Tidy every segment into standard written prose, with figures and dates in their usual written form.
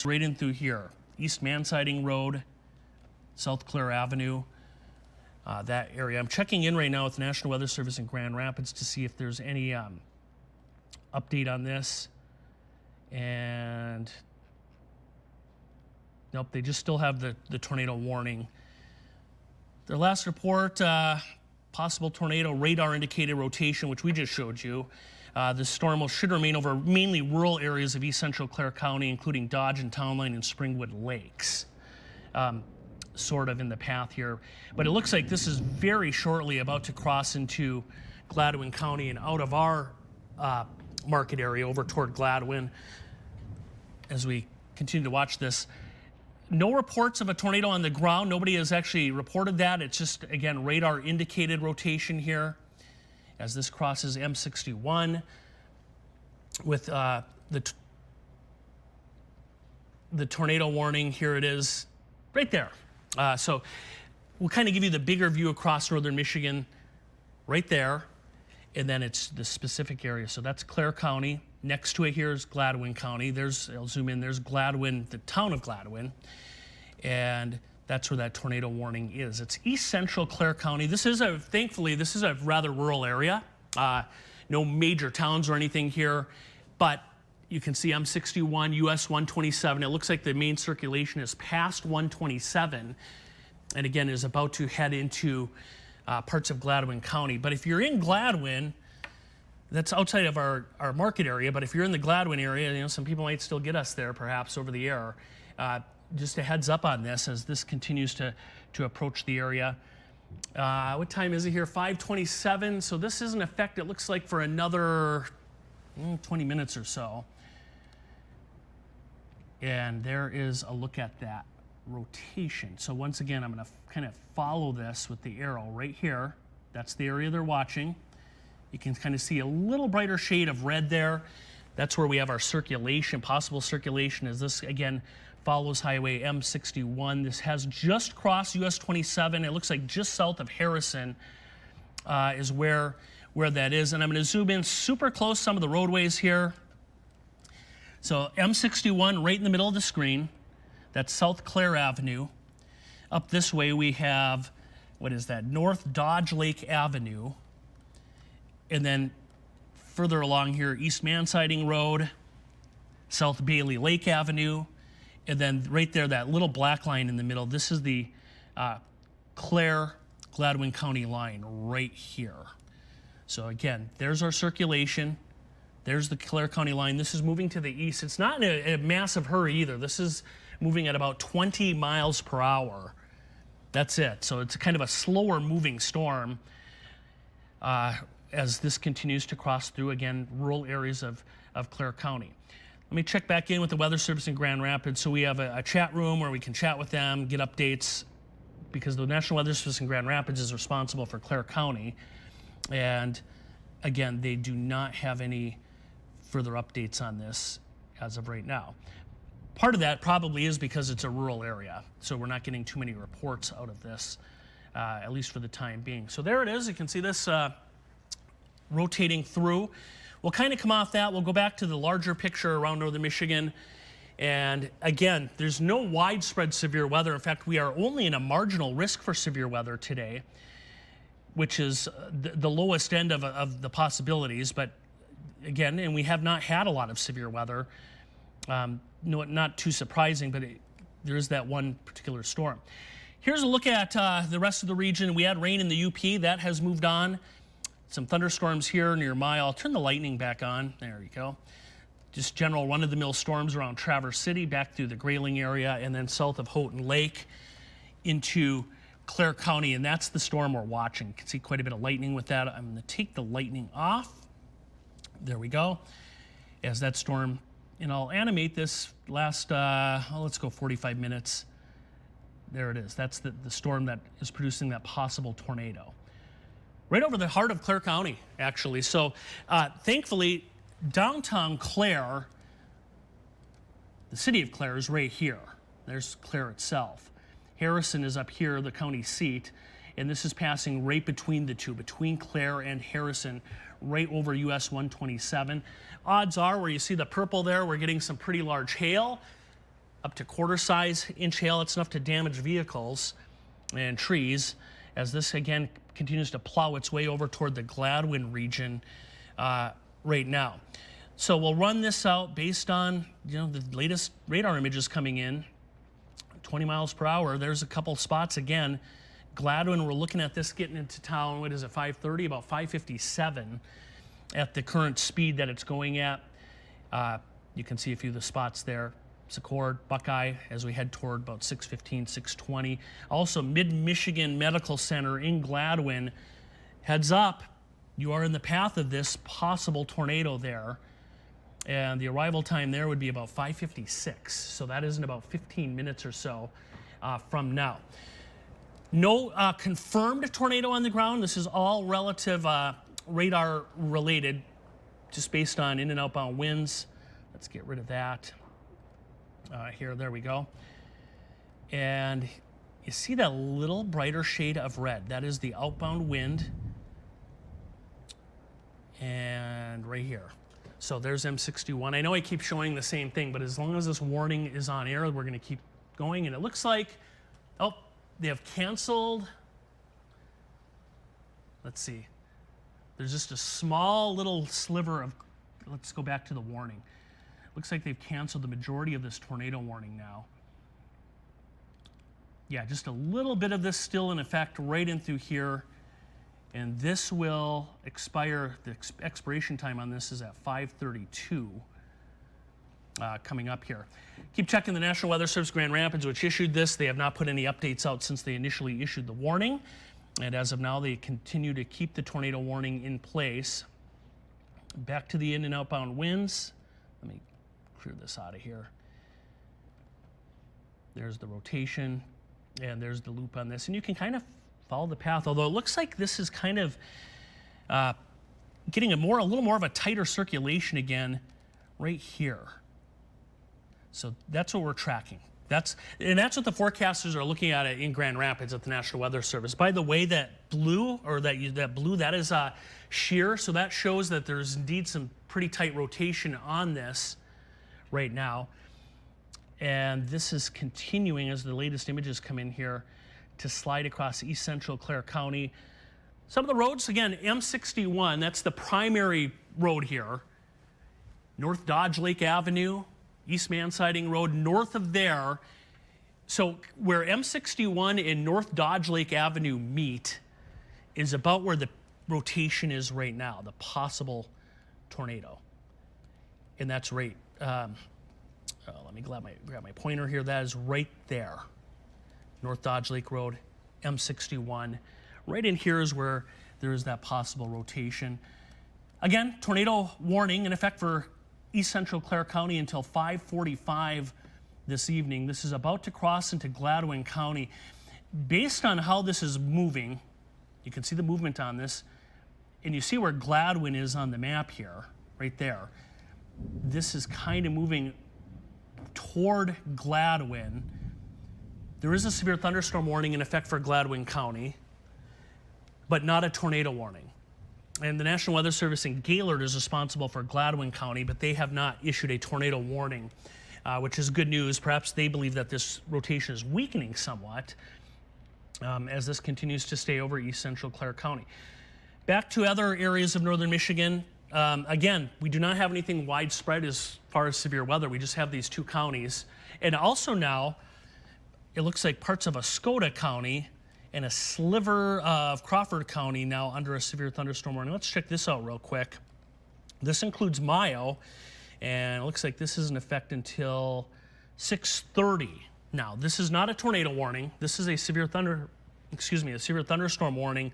right in through here. East Mansiding Road, South Clare Avenue, that area. I'm checking in right now with the National Weather Service in Grand Rapids to see if there's any update on this. And nope, they just still have the tornado warning. Their last report, possible tornado radar indicated rotation, which we just showed you. The storm should remain over mainly rural areas of east central Clare County, including Dodge and Townline and Springwood Lakes, sort of in the path here. But it looks like this is very shortly about to cross into Gladwin County and out of our market area over toward Gladwin as we continue to watch this. No reports of a tornado on the ground. Nobody has actually reported that. It's just, again, radar indicated rotation here as this crosses M61 with the tornado warning. Here it is right there. So we'll kind of give you the bigger view across northern Michigan right there. And then it's the specific area. So that's Clare County. Next to it here is Gladwin County. I'll zoom in, there's Gladwin, the town of Gladwin. And that's where that tornado warning is. It's east central Clare County. Thankfully, this is a rather rural area. No major towns or anything here, but you can see M61, US 127. It looks like the main circulation is past 127 and again is about to head into parts of Gladwin County. But if you're in Gladwin, that's outside of our market area, but if you're in the Gladwin area, some people might still get us there perhaps over the air. Just a heads up on this as this continues to approach the area. What time is it here? 5:27. So this is in effect, it looks like, for another 20 minutes or so. And there is a look at that rotation. So once again, I'm going to kind of follow this with the arrow right here. That's the area they're watching. You can kind of see a little brighter shade of red there. That's where we have our circulation, possible circulation, as this again follows Highway M61. This has just crossed US 27. It looks like just south of Harrison is where that is. And I'm going to zoom in super close some of the roadways here. So M61 right in the middle of the screen. That's South Clare Avenue. Up this way we have, what is that, North Dodge Lake Avenue. And then further along here, East Mansiding Road, South Bailey Lake Avenue, and then right there, that little black line in the middle, this is the Clare-Gladwin County line right here. So again, there's our circulation. There's the Clare County line. This is moving to the east. It's not in a massive hurry either. This is moving at about 20 miles per hour. That's it. So it's kind of a slower moving storm as this continues to cross through, again, rural areas of Clare County. Let me check back in with the Weather Service in Grand Rapids. So we have a chat room where we can chat with them, get updates, because the National Weather Service in Grand Rapids is responsible for Clare County. And again, they do not have any further updates on this as of right now. Part of that probably is because it's a rural area, so we're not getting too many reports out of this, at least for the time being. So there it is. You can see this rotating through. We'll kind of come off that. We'll go back to the larger picture around northern Michigan. And again, there's no widespread severe weather. In fact, we are only in a marginal risk for severe weather today, which is the lowest end of the possibilities. But again, and we have not had a lot of severe weather. No, not too surprising, but there is that one particular storm. Here's a look at the rest of the region. We had rain in the UP. That has moved on. Some thunderstorms here near I'll turn the lightning back on. There you go. Just general run-of-the-mill storms around Traverse City, back through the Grayling area, and then south of Houghton Lake into Clare County, and that's the storm we're watching. You can see quite a bit of lightning with that. I'm going to take the lightning off. There we go. As that storm, and I'll animate this last, let's go 45 minutes. There it is. That's the storm that is producing that possible tornado. Right over the heart of Clare County, actually. So thankfully, downtown Clare, the city of Clare, is right here. There's Clare itself. Harrison is up here, the county seat, and this is passing right between the two, between Clare and Harrison, right over US 127. Odds are, where you see the purple there, we're getting some pretty large hail. up to quarter-size inch hail. It's enough to damage vehicles and trees, as this again continues to plow its way over toward the Gladwin region right now. So we'll run this out based on the latest radar images coming in. 20 miles per hour. There's a couple spots again. Gladwin, we're looking at this getting into town. What is it? 5:30, about 5:57 at the current speed that it's going at. You can see a few of the spots there. Secord, Buckeye, as we head toward about 6:15, 6:20. Also, Mid-Michigan Medical Center in Gladwin. Heads up, you are in the path of this possible tornado there. And the arrival time there would be about 5:56. So that is in about 15 minutes or so from now. No confirmed tornado on the ground. This is all relative radar related, just based on in and outbound winds. Let's get rid of that. Here, there we go. And you see that little brighter shade of red. That is the outbound wind. And right here. So there's M61. I know I keep showing the same thing, but as long as this warning is on air, we're going to keep going. And it looks like, oh, they have canceled. Let's see. There's just a small little sliver of, let's go back to the warning. Looks like they've canceled the majority of this tornado warning now. Yeah, just a little bit of this still in effect right in through here. And this will expire, the expiration time on this is at 5:32 coming up here. Keep checking the National Weather Service Grand Rapids, which issued this. They have not put any updates out since they initially issued the warning. And as of now, they continue to keep the tornado warning in place. Back to the in and outbound winds. Let me clear this out of here. There's the rotation, and there's the loop on this. And you can kind of follow the path, although it looks like this is kind of getting a little more of a tighter circulation again right here. So that's what we're tracking. That's what the forecasters are looking at in Grand Rapids at the National Weather Service. By the way, that blue, that is shear, so that shows that there's indeed some pretty tight rotation on this right now. And this is continuing as the latest images come in here to slide across east central Clare County. Some of the roads, again, M61, that's the primary road here. North Dodge Lake Avenue, East Mansiding Road, north of there. So where M61 and North Dodge Lake Avenue meet is about where the rotation is right now, the possible tornado. And that's right, let me grab my pointer here. That is right there. North Dodge Lake Road, M61. Right in here is where there is that possible rotation. Again, tornado warning in effect for east central Clare County until 5:45 this evening. This is about to cross into Gladwin County. Based on how this is moving, you can see the movement on this, and you see where Gladwin is on the map here, right there. This is kind of moving toward Gladwin. There is a severe thunderstorm warning in effect for Gladwin County, but not a tornado warning. And the National Weather Service in Gaylord is responsible for Gladwin County, but they have not issued a tornado warning, which is good news. Perhaps they believe that this rotation is weakening somewhat as this continues to stay over east central Clare County. Back to other areas of northern Michigan. Again, we do not have anything widespread as far as severe weather. We just have these two counties. And also now, it looks like parts of Escoda County and a sliver of Crawford County now under a severe thunderstorm warning. Let's check this out real quick. This includes Mayo, and it looks like this is in effect until 6:30. Now, this is not a tornado warning. This is a severe thunderstorm warning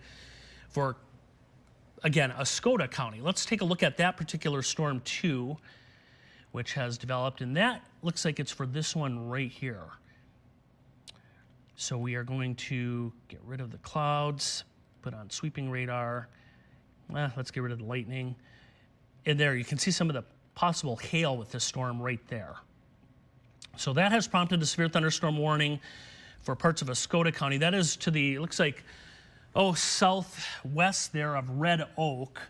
for, again, Escoda County. Let's take a look at that particular storm too, which has developed, and that looks like it's for this one right here. So we are going to get rid of the clouds, put on sweeping radar. Let's get rid of the lightning. And there you can see some of the possible hail with this storm right there. So that has prompted a severe thunderstorm warning for parts of Escoda County. That is to the, it looks like, southwest there of Red Oak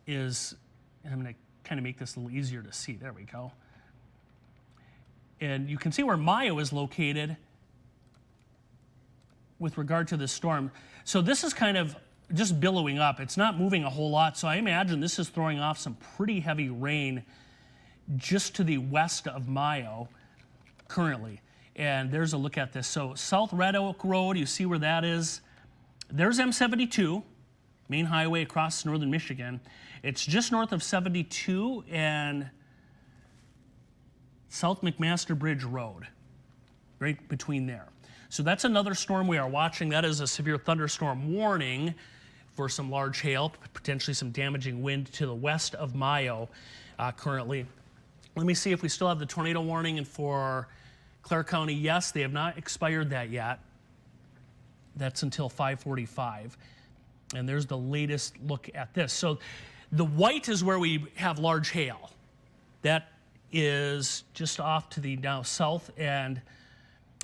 is, and I'm going to kind of make this a little easier to see. There we go. And you can see where Mayo is located with regard to this storm. So this is kind of just billowing up. It's not moving a whole lot. So I imagine this is throwing off some pretty heavy rain just to the west of Mayo currently. And there's a look at this. So South Red Oak Road, you see where that is. There's M72, main highway across northern Michigan. It's just north of 72 and South McMaster Bridge Road, right between there. So that's another storm we are watching. That is a severe thunderstorm warning for some large hail, potentially some damaging wind to the west of Mayo currently. Let me see if we still have the tornado warning and for Clare County. Yes, they have not expired that yet. That's until 5:45. And there's the latest look at this. So the white is where we have large hail. That is just off to the now south end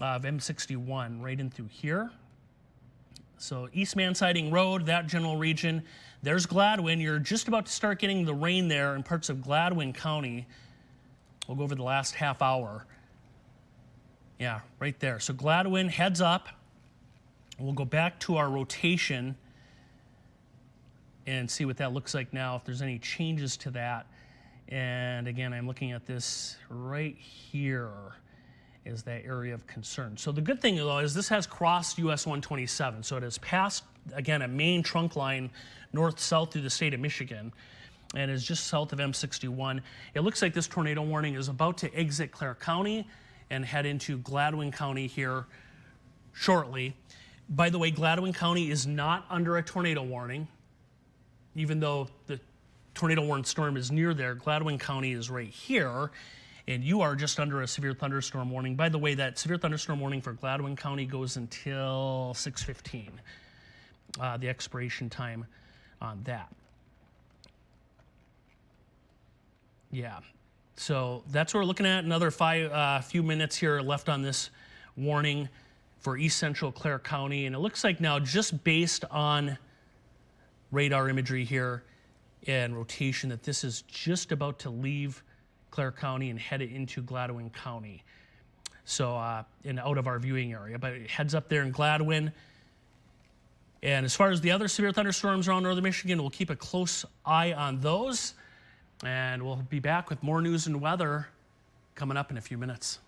of M61, right in through here. So East Mansiding Road, that general region. There's Gladwin. You're just about to start getting the rain there in parts of Gladwin County. We'll go over the last half hour. Yeah, right there. So Gladwin, heads up. We'll go back to our rotation and see what that looks like now, if there's any changes to that. And again, I'm looking at this right here is that area of concern. So the good thing, though, is this has crossed US 127. So it has passed, again, a main trunk line north-south through the state of Michigan and is just south of M61. It looks like this tornado warning is about to exit Clare County and head into Gladwin County here shortly. By the way, Gladwin County is not under a tornado warning, even though the tornado warning storm is near there. Gladwin County is right here, and you are just under a severe thunderstorm warning. By the way, that severe thunderstorm warning for Gladwin County goes until 6:15, the expiration time on that. Yeah, so that's what we're looking at. Another few minutes here left on this warning for East Central Clare County, and it looks like now, just based on radar imagery here and rotation, that this is just about to leave Clare County and head into Gladwin County. So, and out of our viewing area, but it heads up there in Gladwin. And as far as the other severe thunderstorms around northern Michigan, we'll keep a close eye on those. And we'll be back with more news and weather coming up in a few minutes.